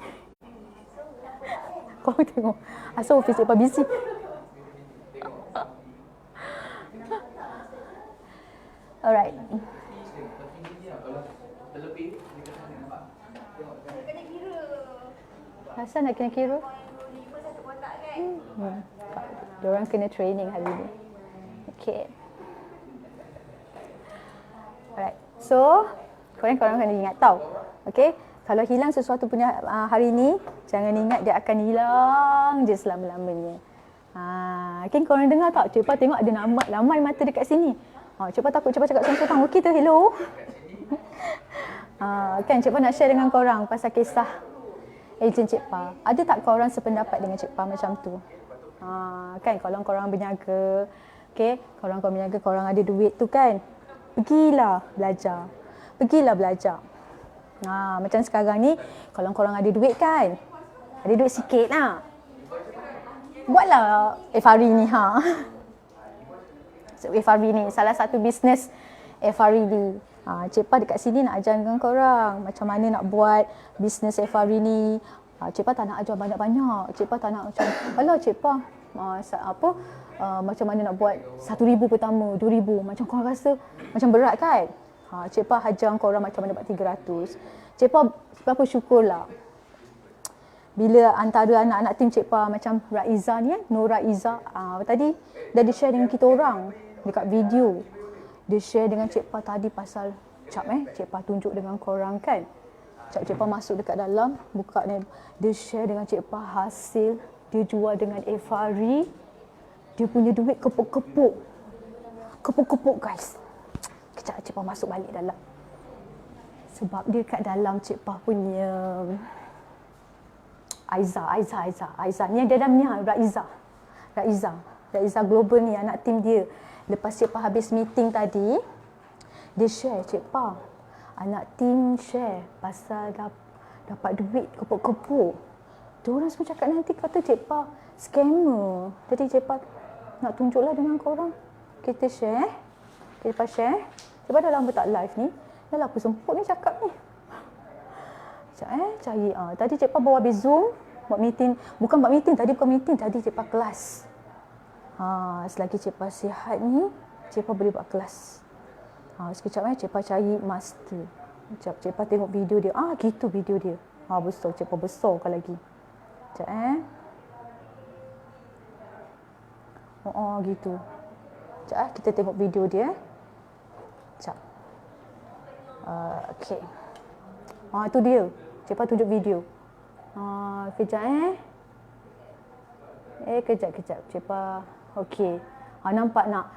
Kau tengok asal office Cik Pah busy. Alright. Asal nak kena kira? Diorang kena training hari ni. Okay. Alright. So, korang kena ingat tau. Okay. Kalau hilang sesuatu punya hari ni, jangan ingat dia akan hilang je selama-lamanya. Kan korang dengar tak? Cik Pah tengok ada lamai mata dekat sini. Cik Pah takut Cik Pah cakap sorang-sorang. Okey tu, hello. Kan Cik Pah nak share dengan korang pasal kisah ejen Cik Pah. Ada tak korang sependapat dengan Cik Pah macam tu? Kan kalau korang berniaga, okay, korang berniaga, korang ada duit tu kan, pergilah belajar. Macam sekarang ni, kalau korang ada duit kan, ada duit sikit lah, buatlah FRE ni So, FRE ni salah satu bisnes FRE ni. Cik Pah dekat sini nak ajar dengan korang macam mana nak buat bisnes FRE ni. Cik Pah tak nak ajar banyak-banyak. Cik Pah tak nak macam, alah Cik Pah macam mana nak buat 1,000 pertama, 2,000. Macam korang rasa macam berat kan? Cik Pah ajar korang macam mana buat 300. Cik Pah bersyukurlah bila antara anak-anak tim Cik Pah macam Raiza ni Nora Iza, tadi dah di-share dengan kita orang dekat video. Dia share dengan Cik Pah tadi pasal Cik Pah tunjuk dengan korang kan. Cik Pah masuk dekat dalam, buka ni, dia share dengan Cik Pah hasil dia jual dengan FRE. Dia punya duit kepuk-kepuk guys. Kejap Cik Pah masuk balik dalam. Sebab dia kat dalam Cik Pah punya Aiza. Ni yang dalam ni Raiza Global ni, anak tim dia. Lepas Cik Pah habis meeting tadi, dia share Cik Pah. Anak tim share pasal dapat duit kepuk-kepuk. Diorang semua cakap nanti kata Cik Pah scammer. Jadi Cik Pah nak tunjuklah dengan korang. Kita share. Cik Pah share. Cik Pah dah lama tak live ni. Dah lah aku semput ni cakap ni. Cari. Tadi Cik Pah bawa habis Zoom. Buat meeting. Bukan meeting. Tadi Cik Pah kelas. Selagi Cik Pah sihat ni, Cik Pah boleh buat kelas. Sekejap Cik Pah cari master. Cik Pah tengok video dia. Gitu video dia. Besar. Cik Pah besarkan lagi. Sekejap gitu. Sekejap kita tengok video dia. Sekejap. Okay. Itu dia. Cik Pah tunjuk video. Kejap kejap. Cik Pah. Okey. Nampak nak?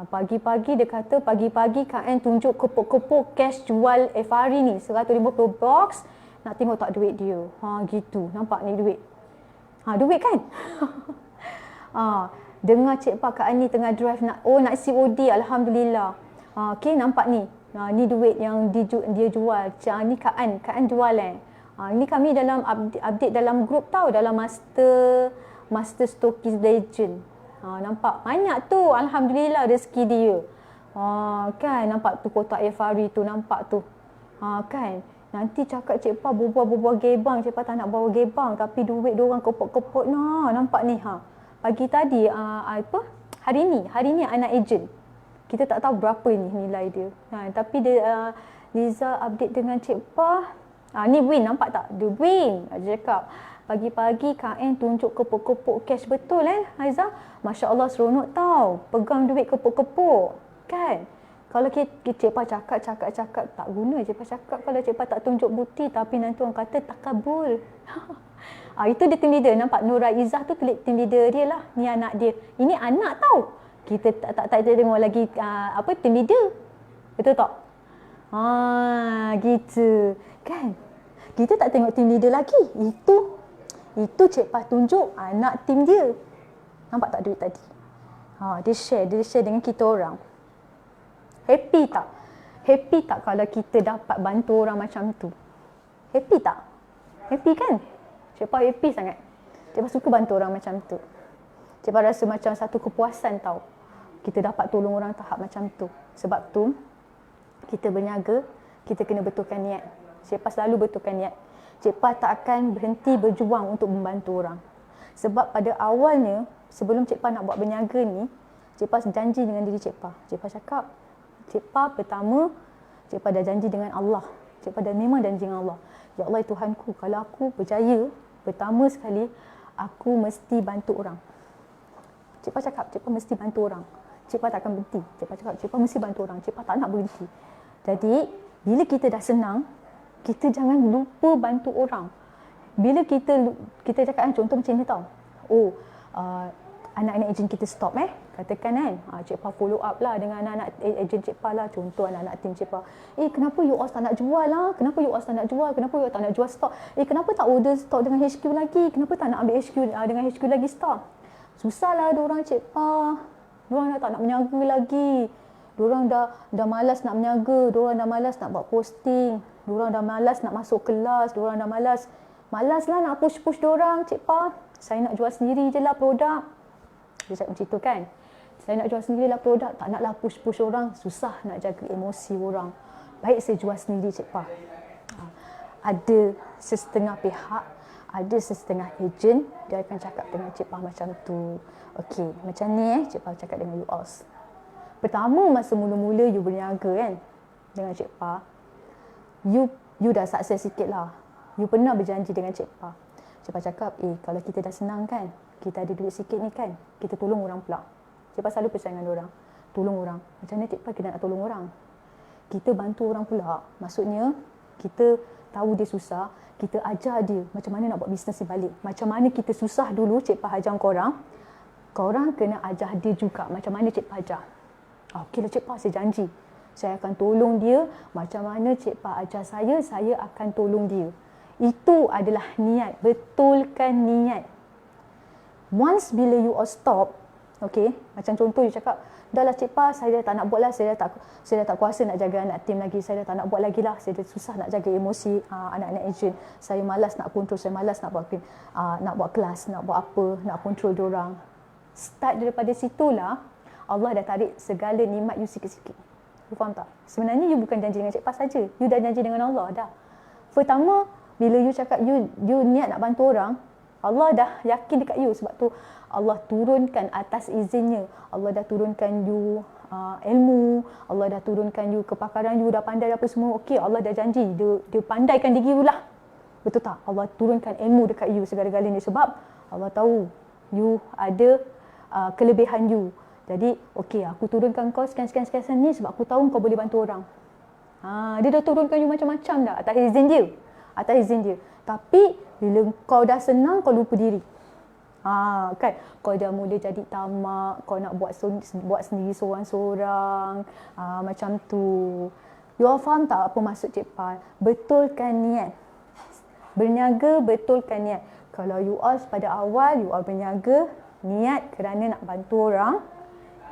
Pagi-pagi dia kata pagi-pagi Kak Ann tunjuk kepuk-kepuk cash jual FRE ni 150 box. Nak tengok tak duit dia. Gitu. Nampak ni duit. Duit kan? Dengar Cik Pah Kak Ann ni tengah drive nak COD. Alhamdulillah. Okey, nampak ni. Ni duit yang dia jual. Ni Kak Ann jual Ini kami dalam update dalam grup tau, dalam Master Stokis Legend. Nampak banyak tu, alhamdulillah rezeki dia. Kan nampak tu kotak FRE tu, nampak tu. Kan nanti cakap Cik Pah berbual gebang, Cik Pah tak nak bawa gebang, tapi duit diorang kepuk-kepuk nampak ni pagi tadi hari ni anak ejen. Kita tak tahu berapa ni nilai dia. Tapi dia Liza update dengan Cik Pah, Ni win, nampak tak? Dia win. Dia cakap, pagi-pagi Kak En tunjuk kepuk-kepuk cash betul Haiza? Masya Allah seronok tau. Pegang duit kepuk-kepuk. Kan? Kalau Cik Pa cakap tak guna. Cik Pa cakap kalau Cik Pa tak tunjuk bukti tapi nanti orang kata tak kabul. Itu dia team leader. Nampak Nura Izzah tu team leader dia lah. Ni anak dia. Ini anak tau. Kita tak tengok lagi team leader. Betul tak? Gitu. Kan? Kita tak tengok team leader lagi. Itu Cik Pa tunjuk anak team dia. Nampak tak duit tadi? Dia share dengan kita orang. Happy tak? Happy tak kalau kita dapat bantu orang macam tu? Happy tak? Happy kan? Cik Pa happy sangat. Cik Pa suka bantu orang macam tu. Cik Pa rasa macam satu kepuasan tau. Kita dapat tolong orang tahap macam tu. Sebab tu, kita berniaga, kita kena betulkan niat. Cik Pa selalu betulkan niat. Cik Pa tak akan berhenti berjuang untuk membantu orang. Sebab pada awalnya, sebelum Cik Pa nak buat berniaga ni, Cik Pa janji dengan diri Cik Pa. Cik Pa cakap, Cik Pa pertama, Cik Pa dah janji dengan Allah. Cik Pa dah memang janji dengan Allah. Ya Allah Tuhanku, kalau aku berjaya, pertama sekali, aku mesti bantu orang. Cik Pa cakap, Cik Pa mesti bantu orang. Cik Pa tak akan berhenti. Cik Pa cakap, Cik Pa mesti bantu orang. Cik Pa tak nak berhenti. Jadi, bila kita dah senang, kita jangan lupa bantu orang. Bila kita cakap contoh macam ni tau. Anak-anak ejen kita stop katakan kan. Cik Pa follow up lah dengan anak-anak ejen Cik Pa lah. Contoh anak-anak tim Cik Pa. Kenapa you all tak nak jual lah? Kenapa you all tak nak jual? Kenapa you all tak nak jual stok? Kenapa tak order stok dengan HQ lagi? Kenapa tak nak ambil HQ dengan HQ lagi stok? Susahlah diorang Cik Pa. Diorang dah tak nak berniaga lagi. Diorang dah malas nak berniaga. Diorang dah malas nak buat posting. Diorang dah malas nak masuk kelas. Diorang dah malas. Malas lah nak push diorang Cik Pa. Saya nak jual sendiri je lah produk. Dia cakap macam tu kan. Saya nak jual sendiri lah produk. Tak naklah push orang. Susah nak jaga emosi orang. Baik saya jual sendiri Cik Pa. Ada setengah pihak. Ada setengah ejen. Dia akan cakap dengan Cik Pa macam tu. Okey, macam ni Cik Pa cakap dengan you all. Pertama masa mula-mula you berniaga kan. Dengan Cik Pa. You dah sukses sikit lah. You pernah berjanji dengan Cik Pa. Cik Pa cakap, kalau kita dah senang kan, kita ada duit sikit ni kan, kita tolong orang pula. Cik Pa selalu percaya dengan orang. Tolong orang. Macam mana Cik Pa kita nak tolong orang? Kita bantu orang pula. Maksudnya, kita tahu dia susah, kita ajar dia macam mana nak buat bisnes ni balik. Macam mana kita susah dulu Cik Pa ajar korang kena ajar dia juga macam mana Cik Pa ajar. Okeylah Cik Pa, saya janji. Saya akan tolong dia macam mana Cik Pa ajar saya akan tolong dia. Itu adalah niat. Betulkan niat. Once bila you all stop, okay, macam contoh you cakap, dah lah Cik Pa, saya dah tak nak buat lah, saya dah tak kuasa nak jaga anak tim lagi, saya dah tak nak buat lagi lah, saya dah susah nak jaga emosi anak-anak ejen, saya malas nak kontrol, saya malas nak buat kelas, nak buat apa, nak kontrol diorang. Start daripada situlah, Allah dah tarik segala nikmat you sikit-sikit. You faham tak? Sebenarnya you bukan janji dengan Cik Pa saja, you dah janji dengan Allah dah. Pertama, bila you cakap you niat nak bantu orang, Allah dah yakin dekat you. Sebab tu Allah turunkan atas izinnya. Allah dah turunkan you ilmu. Allah dah turunkan you kepakaran you. Dah pandai apa semua. Okey, Allah dah janji. Dia pandaikan diri you lah. Betul tak? Allah turunkan ilmu dekat you segala-galanya. Sebab Allah tahu you ada kelebihan you. Jadi, okey, aku turunkan kau sekian ni sebab aku tahu kau boleh bantu orang. Dia dah turunkan you macam-macam dah atas izin dia. Tapi bila kau dah senang, kau lupa diri. Kan? Kau dah mula jadi tamak, kau nak buat sendiri seorang-seorang. Macam tu. You all faham tak apa maksud Cik Pa? Betulkan niat. Berniaga, betulkan niat. Kalau you all pada awal, you all berniaga, niat kerana nak bantu orang,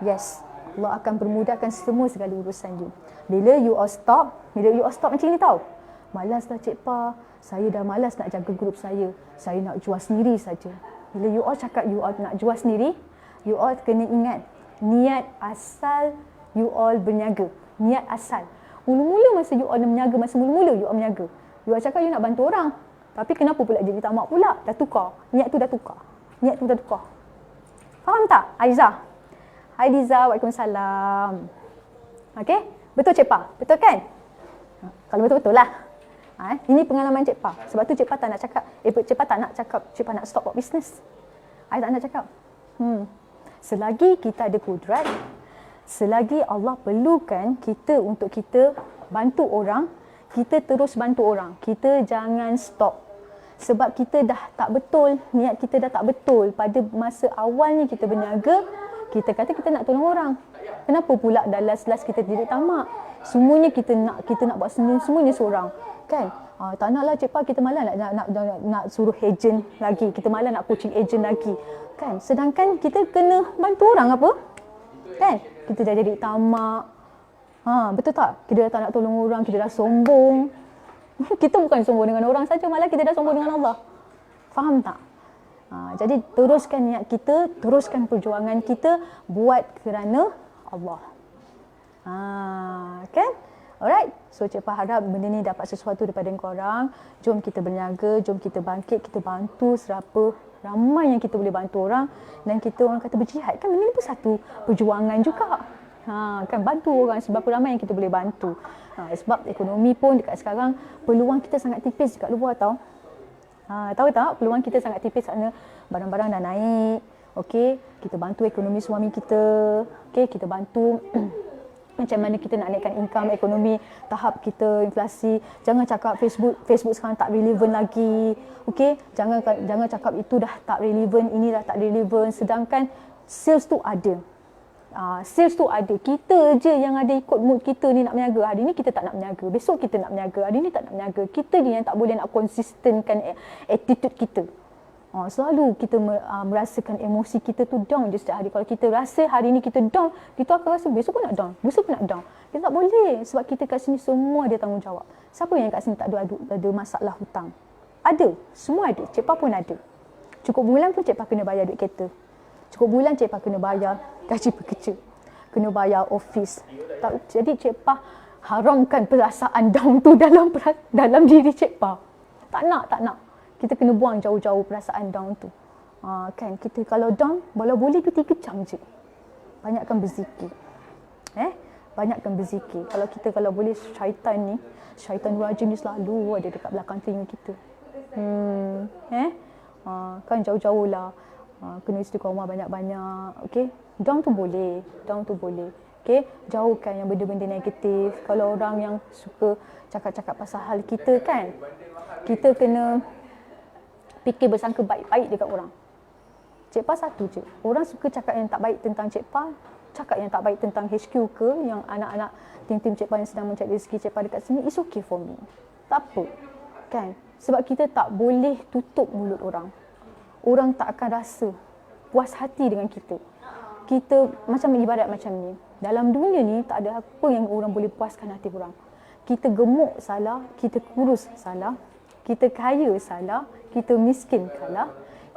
yes, Allah akan permudahkan semua segala urusan you. Bila you all stop macam ni tau. Malas dah Cik Pa, saya dah malas nak jaga grup saya nak jual sendiri saja. Bila you all cakap you all nak jual sendiri, you all kena ingat, niat asal you all berniaga. Niat asal. Mula-mula masa you all berniaga, you all berniaga. You all cakap you nak bantu orang. Tapi kenapa pula jadi tamak pula? Dah tukar. Niat tu dah tukar. Faham tak, Aizah? Hai Liza, waalaikumsalam. Okey? Betul Cik Pa? Betul kan? Kalau betul-betul lah. Ini pengalaman Cik Pa. Sebab tu Cik Pa tak nak cakap, Cik Pa tak nak cakap, Cik Pa nak stop buat bisnes. I tak nak cakap. Selagi kita ada kudrat, selagi Allah perlukan kita untuk kita bantu orang, kita terus bantu orang. Kita jangan stop. Sebab kita dah tak betul, niat kita dah tak betul. Pada masa awalnya kita berniaga, kita kata kita nak tolong orang. Kenapa pula dah last kita tidak tamak? Semuanya kita nak buat sendiri, semuanya seorang. Kan? Tak naklah Cik Pa, kita malah nak suruh ejen lagi. Kita malah nak coaching ejen lagi. Kan? Sedangkan kita kena bantu orang apa? Kan? Kita dah jadi tamak. Betul tak? Kita dah tak nak tolong orang, kita dah sombong. Kita bukan sombong dengan orang saja, malah kita dah sombong dengan Allah. Faham tak? Jadi teruskan niat kita, teruskan perjuangan kita buat kerana Allah. Kan? Alright. So Cik Pa harap benda ni dapat sesuatu daripada korang. Jom kita berniaga, jom kita bangkit, kita bantu serapa ramai yang kita boleh bantu orang. Dan kita orang kata berjihad, kan benda ni pun satu perjuangan juga. Kan bantu orang, sebab ramai yang kita boleh bantu. Sebab ekonomi pun dekat sekarang peluang kita sangat tipis dekat luar tau. Tahu tak, peluang kita sangat tipis kerana barang-barang dah naik. Okey, kita bantu ekonomi suami kita. Okey, kita bantu macam mana kita nak naikkan income ekonomi tahap kita inflasi. Jangan cakap Facebook sekarang tak relevan lagi. Okey, jangan cakap itu dah tak relevan, ini dah tak relevan, sedangkan sales tu ada. Sales tu ada. Kita je yang ada ikut mood kita ni nak berniaga. Hari ni kita tak nak berniaga, besok kita nak berniaga, hari ni tak nak berniaga. Kita ni yang tak boleh nak konsistenkan attitude kita. Selalu kita merasakan emosi kita tu down je setiap hari. Kalau kita rasa hari ni kita down, kita akan rasa besok pun nak down, besok pun nak down. Kita tak boleh, sebab kita kat sini semua ada tanggungjawab. Siapa yang kat sini tak ada masalah hutang? Ada, semua ada. Cik Pa pun ada. Cukup bulan pun Cik Pa kena bayar duit kereta. Cukup bulan Cik Pa kena bayar gaji pekerja, kena bayar office. Jadi Cik Pa haramkan perasaan down tu dalam diri Cik Pa. Tak nak. Kita kena buang jauh-jauh perasaan down tu. Kan, kita kalau down, kalau boleh tu 3 jam je. Banyakkan berzikir. Banyakkan berzikir. Kalau boleh, syaitan rajim ni selalu ada dekat belakang telinga kita. Kan jauh-jauh lah. Kena istiqamah banyak-banyak. Okey, down tu boleh. Okey, jauhkan yang benda-benda negatif. Kalau orang yang suka cakap-cakap pasal hal kita kan, kita kena fikir bersangka baik-baik dekat orang. Cik Pa satu je. Orang suka cakap yang tak baik tentang Cik Pa, cakap yang tak baik tentang HQ ke, yang anak-anak tim-tim Cik Pa yang sedang mencari rezeki Cik Pa dekat sini, it's okay for me. Tak apa. Kan? Sebab kita tak boleh tutup mulut orang. Orang tak akan rasa puas hati dengan kita. Kita macam ibarat macam ni. Dalam dunia ni tak ada apa yang orang boleh puaskan hati orang. Kita gemuk salah, kita kurus salah, kita kaya salah, kita miskin salah,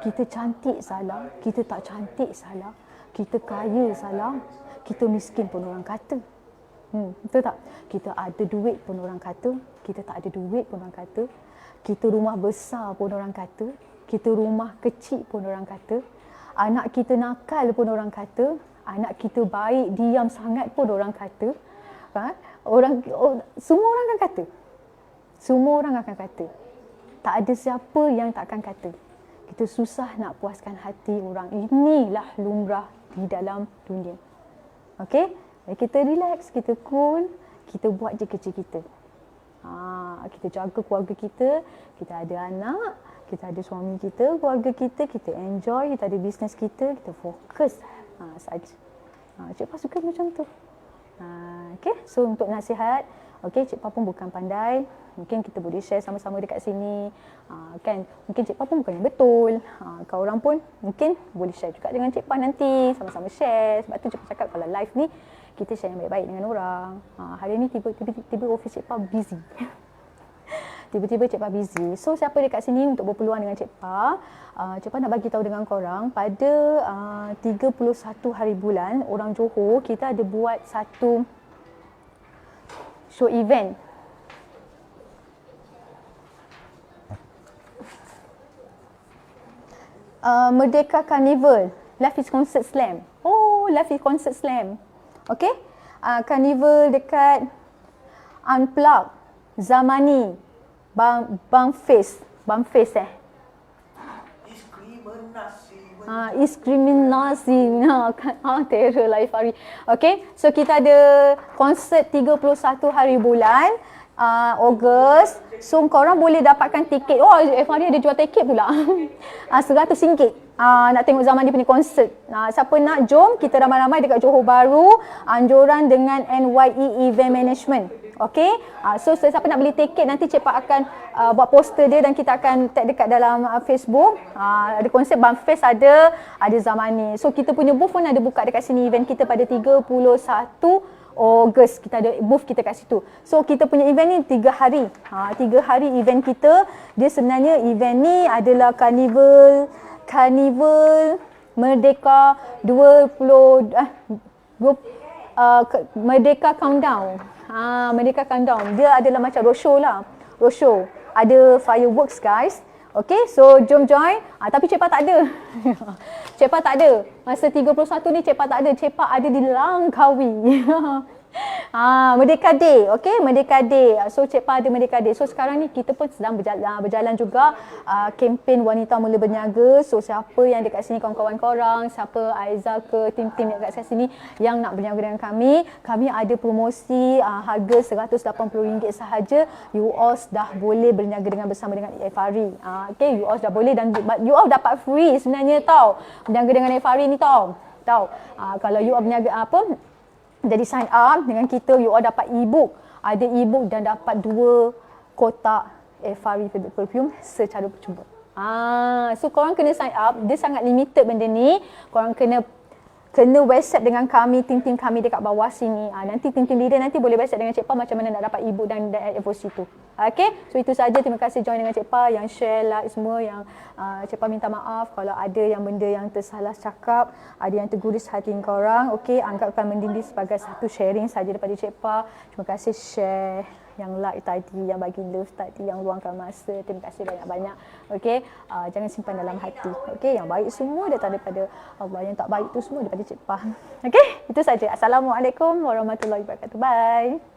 kita cantik salah, kita tak cantik salah, kita kaya salah, kita miskin pun orang kata. Betul tak? Kita ada duit pun orang kata, kita tak ada duit pun orang kata, kita rumah besar pun orang kata, kita rumah kecil pun orang kata, anak kita nakal pun orang kata, anak kita baik, diam sangat pun orang kata. Semua orang akan kata. Semua orang akan kata. Tak ada siapa yang tak akan kata. Kita susah nak puaskan hati orang. Inilah lumrah di dalam dunia. Okey? Kita relax, kita cool, kita buat je kerja kita. Kita jaga keluarga kita, kita ada anak, kita ada suami kita, keluarga kita enjoy, kita ada bisnes kita fokus saja. Cik Pa suka macam tu. Okey, so untuk nasihat, okey, Cik Pa pun bukan pandai. Mungkin kita boleh share sama-sama dekat sini. Kan, mungkin Cik Pa pun bukan yang betul. Kau orang pun mungkin boleh share juga dengan Cik Pa nanti, sama-sama share. Sebab tu Cik Pa cakap kalau live ni kita share yang baik-baik dengan orang. Hari ni tiba-tiba office Cik Pa busy. Tiba-tiba Cik Pa busy. So siapa dekat sini untuk berpeluang dengan Cik Pa, Cik Pa nak bagi tahu dengan korang, pada 31 hari bulan, orang Johor, kita ada buat satu show event. Merdeka Carnival, Life is Concert Slam. Life is Concert Slam. Okey? Carnival dekat Unplug, Zamani, Bang Face diskriminasi. Terror lah Ifari. Okay, so kita ada konsert 31 hari bulan Ogos. So korang boleh dapatkan tiket. Oh, Ifari ada jual tiket pula. RM100. Nak tengok Zaman dia punya konsert. Siapa nak jom, kita ramai-ramai dekat Johor Bahru, anjuran dengan NYE Event Management. Okay, so siapa nak beli tiket, nanti Cik Pak akan buat poster dia dan kita akan tag dekat dalam Facebook. Ada konsert Bang Face, ada Zaman ni. So kita punya booth pun ada buka dekat sini, event kita pada 31 Ogos. Kita ada booth kita kat situ. So kita punya event ni 3 hari. 3 hari event kita. Dia sebenarnya event ni adalah Carnival Merdeka 20 Merdeka Countdown. Merdeka Countdown. Dia adalah macam roadshow lah. Roadshow. Ada fireworks guys. Okay, so jom join. Tapi Cik Pak tak ada. Cik Pak tak ada. Masa 31 ni Cik Pak tak ada. Cik Pak ada di Langkawi. Merdeka Day, okay, Merdeka Day. So Cik Pa ada Merdeka Day. So sekarang ni kita pun sedang berjalan juga kempen Wanita Mula Berniaga. So siapa yang dekat sini, kawan-kawan korang, siapa Aiza ke tim-tim yang dekat sini yang nak berniaga dengan kami ada promosi harga RM180 sahaja. You all dah boleh berniaga bersama dengan Ifari. Okay, you all dah boleh dan you all dapat free sebenarnya tau. Berniaga dengan Ifari ni tau. Kalau you all berniaga jadi sign up dengan kita, you all dapat e-book. Ada e-book dan dapat 2 kotak Ifari Fabric Perfume secara percuma. So korang kena sign up. Dia sangat limited benda ni. Korang kena WhatsApp dengan kami, tim-tim kami dekat bawah sini. Nanti tim-tim leader nanti boleh WhatsApp dengan Cik Pa macam mana nak dapat e-book dan FOC tu. Okay, so itu saja. Terima kasih join dengan Cik Pa, yang share, like semua, yang Cik Pa minta maaf kalau ada yang benda yang tersalah cakap, ada yang terguris hati korang. Okay, anggapkan benda ni sebagai satu sharing saja daripada Cik Pa. Terima kasih share, yang like tadi, yang bagi love tadi, yang luangkan masa. Terima kasih banyak-banyak. Okay, jangan simpan dalam hati. Okay, yang baik semua datang daripada Allah, yang tak baik tu semua daripada Cik Pa. Okay, itu saja. Assalamualaikum warahmatullahi wabarakatuh. Bye.